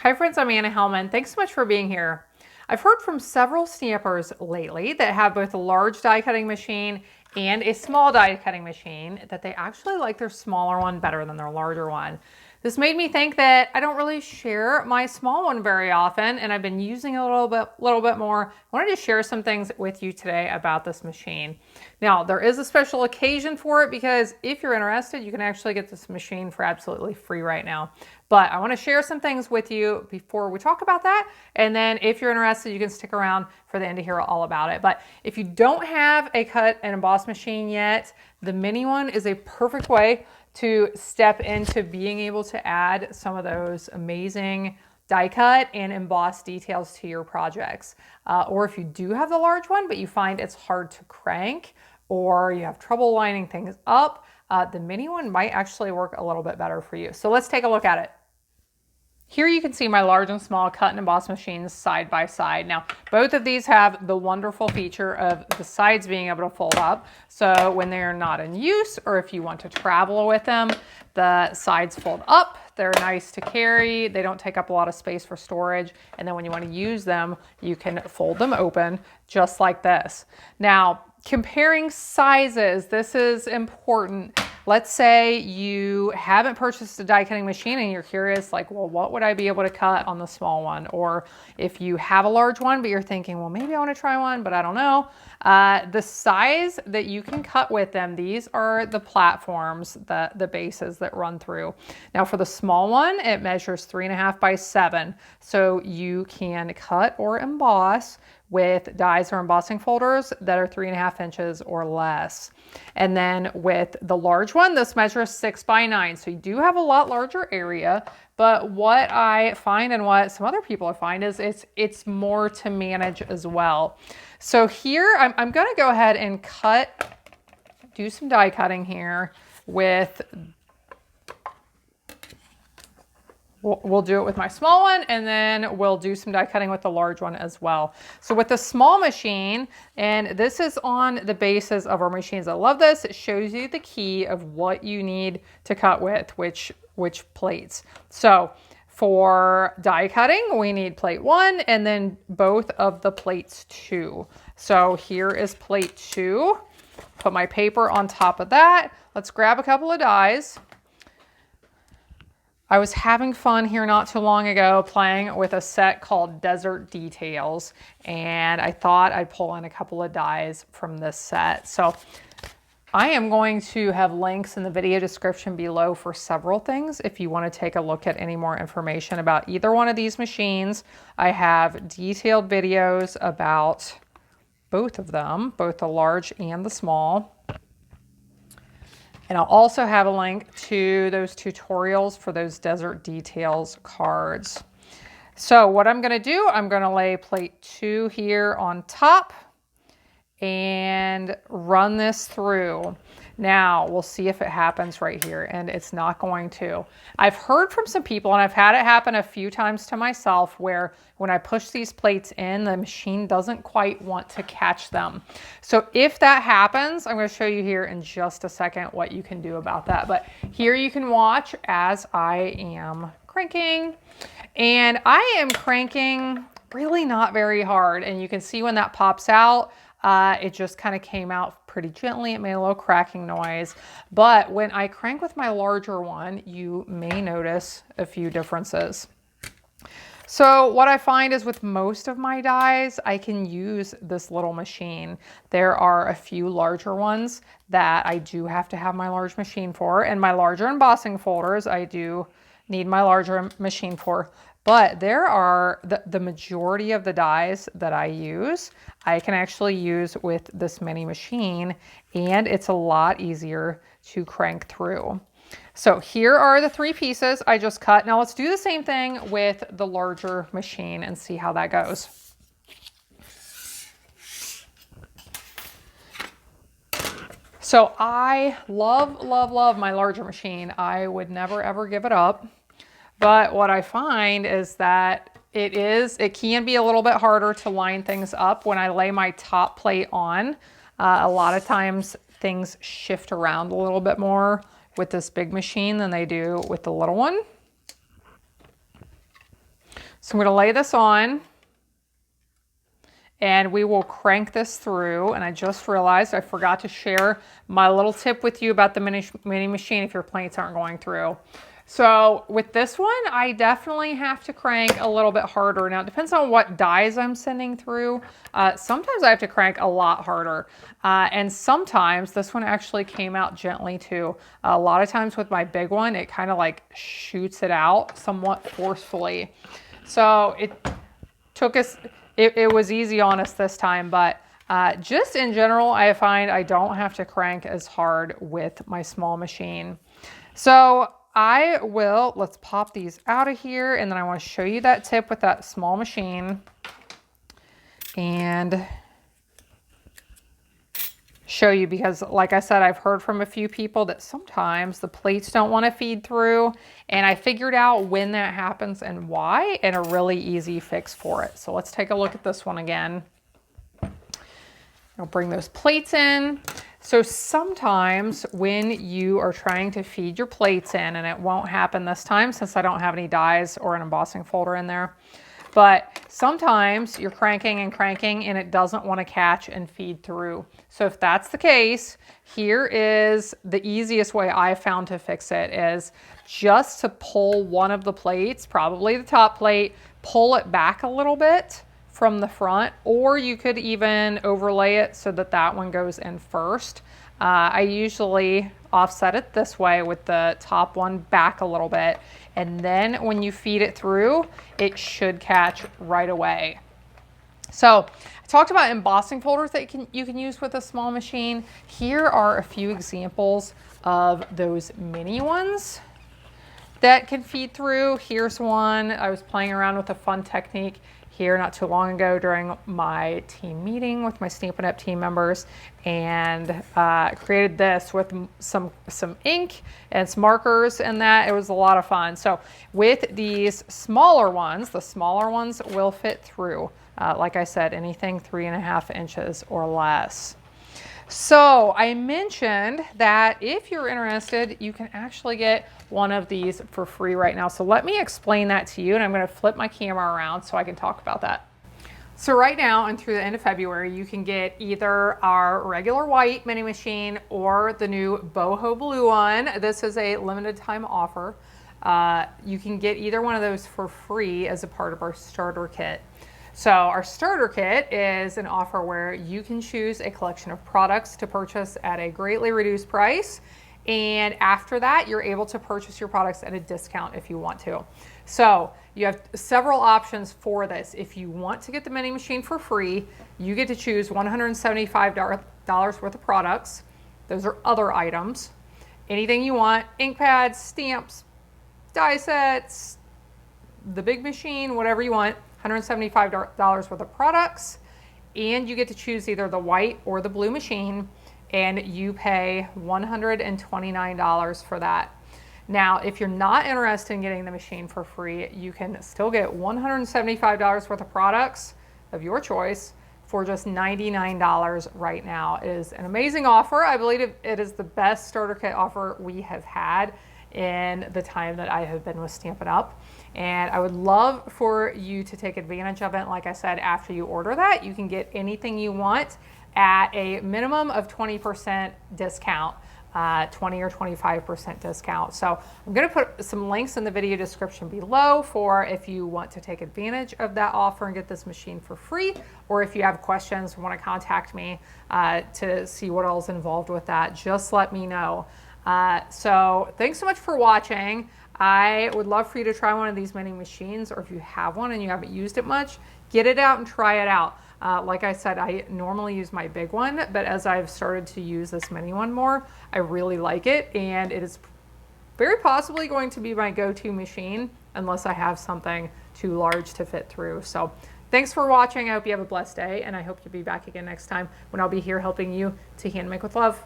Hi friends, I'm Anna Helman. Thanks so much for being here. I've heard from several stampers lately that have both a large die cutting machine and a small die cutting machine that they actually like their smaller one better than their larger one. This made me think that I don't really share my small one very often, and I've been using it a little bit more. I wanted to share some things with you today about this machine. Now, there is a special occasion for it because if you're interested, you can actually get this machine for absolutely free right now. But I want to share some things with you before we talk about that. And then if you're interested, you can stick around for the end to hear all about it. But if you don't have a cut and emboss machine yet, the mini one is a perfect way to step into being able to add some of those amazing die cut and emboss details to your projects. Or if you do have the large one, but you find it's hard to crank or you have trouble lining things up, the mini one might actually work a little bit better for you. So let's take a look at it. Here you can see my large and small cut and emboss machines side by side. Now, both of these have the wonderful feature of the sides being able to fold up. So when they're not in use, or if you want to travel with them, the sides fold up. They're nice to carry. They don't take up a lot of space for storage. And then when you want to use them, you can fold them open just like this. Now, comparing sizes, this is important. Let's say you haven't purchased a die cutting machine and you're curious, like, well, what would I be able to cut on the small one? Or if you have a large one, but you're thinking, well, maybe I want to try one, but I don't know. The size that you can cut with them, these are the platforms, the bases that run through. Now for the small one, it measures 3.5 by 7. So you can cut or emboss with dies or embossing folders that are 3.5 inches or less. And then with the large one, this measures 6 by 9. So you do have a lot larger area, but what I find and what some other people find is it's more to manage as well. So here I'm going to go ahead and do some die cutting here with, we'll do it with my small one, and then we'll do some die cutting with the large one as well. So with the small machine, and this is on the basis of our machines. I love this. It shows you the key of what you need to cut with, which plates. So for die cutting, we need plate 1 and then both of the plates 2. So here is plate 2. Put my paper on top of that. Let's grab a couple of dies. I was having fun here not too long ago playing with a set called Desert Details, and I thought I'd pull in a couple of dies from this set. So I am going to have links in the video description below for several things if you want to take a look at any more information about either one of these machines. I have detailed videos about both of them, both the large and the small. And I'll also have a link to those tutorials for those Desert Details cards. So what I'm going to do, I'm going to lay plate 2 here on top and run this through. Now we'll see if it happens right here, and it's not going to. I've heard from some people, and I've had it happen a few times to myself, where when I push these plates in, the machine doesn't quite want to catch them. So if that happens, I'm going to show you here in just a second what you can do about that. But here you can watch as I am cranking, and I am cranking really not very hard, and you can see when that pops out, it just kind of came out pretty gently. It made a little cracking noise. But when I crank with my larger one, you may notice a few differences. So what I find is with most of my dies, I can use this little machine. There are a few larger ones that I do have to have my large machine for, and my larger embossing folders, I do need my larger machine for. But there are the majority of the dies that I use, I can actually use with this mini machine, and it's a lot easier to crank through. So here are the 3 pieces I just cut. Now let's do the same thing with the larger machine and see how that goes. So I love, love, love my larger machine. I would never, ever give it up. But what I find is that it can be a little bit harder to line things up when I lay my top plate on. A lot of times things shift around a little bit more with this big machine than they do with the little one. So I'm going to lay this on and we will crank this through. And I just realized I forgot to share my little tip with you about the mini machine if your plates aren't going through. So with this one, I definitely have to crank a little bit harder. Now it depends on what dies I'm sending through. Sometimes I have to crank a lot harder. And sometimes this one actually came out gently too. A lot of times with my big one, it kind of like shoots it out somewhat forcefully. So it took us, it was easy on us this time, but just in general, I find I don't have to crank as hard with my small machine. So let's pop these out of here, and then I want to show you that tip with that small machine and show you, because like I said, I've heard from a few people that sometimes the plates don't want to feed through, and I figured out when that happens and why, and a really easy fix for it. So let's take a look at this one again. I'll bring those plates in. So sometimes when you are trying to feed your plates in, and it won't happen this time since I don't have any dies or an embossing folder in there, but sometimes you're cranking and cranking and it doesn't want to catch and feed through. So if that's the case, here is the easiest way I found to fix it, is just to pull one of the plates, probably the top plate, pull it back a little bit from the front, or you could even overlay it so that that one goes in first. I usually offset it this way with the top one back a little bit, and then when you feed it through, it should catch right away. So I talked about embossing folders that you can use with a small machine. Here are a few examples of those mini ones that can feed through. Here's one. I was playing around with a fun technique here not too long ago during my team meeting with my Stampin' Up! Team members, and created this with some ink and some markers, and that it was a lot of fun. So with these smaller ones, the smaller ones will fit through. Like I said, anything 3.5 inches or less. So I mentioned that if you're interested, you can actually get one of these for free right now. So let me explain that to you, and I'm going to flip my camera around so I can talk about that. So right now and through the end of February, you can get either our regular white mini machine or the new boho blue one. This is a limited time offer. You can get either one of those for free as a part of our starter kit. So our starter kit is an offer where you can choose a collection of products to purchase at a greatly reduced price. And after that, you're able to purchase your products at a discount if you want to. So you have several options for this. If you want to get the mini machine for free, you get to choose $175 worth of products. Those are other items. Anything you want, ink pads, stamps, die sets, the big machine, whatever you want. $175 worth of products, and you get to choose either the white or the blue machine, and you pay $129 for that. Now, if you're not interested in getting the machine for free, you can still get $175 worth of products of your choice for just $99 right now. It is an amazing offer. I believe it is the best starter kit offer we have had in the time that I have been with Stampin' Up! And I would love for you to take advantage of it. Like I said, after you order that, you can get anything you want at a minimum of 20% discount, 20 or 25% discount. So I'm going to put some links in the video description below for if you want to take advantage of that offer and get this machine for free, or if you have questions, want to contact me to see what else is involved with that, just let me know. So thanks so much for watching. I would love for you to try one of these mini machines, or if you have one and you haven't used it much, get it out and try it out. Like I said, I normally use my big one, but as I've started to use this mini one more, I really like it, and it is very possibly going to be my go-to machine unless I have something too large to fit through. So thanks for watching. I hope you have a blessed day, and I hope you'll be back again next time when I'll be here helping you to hand make with love.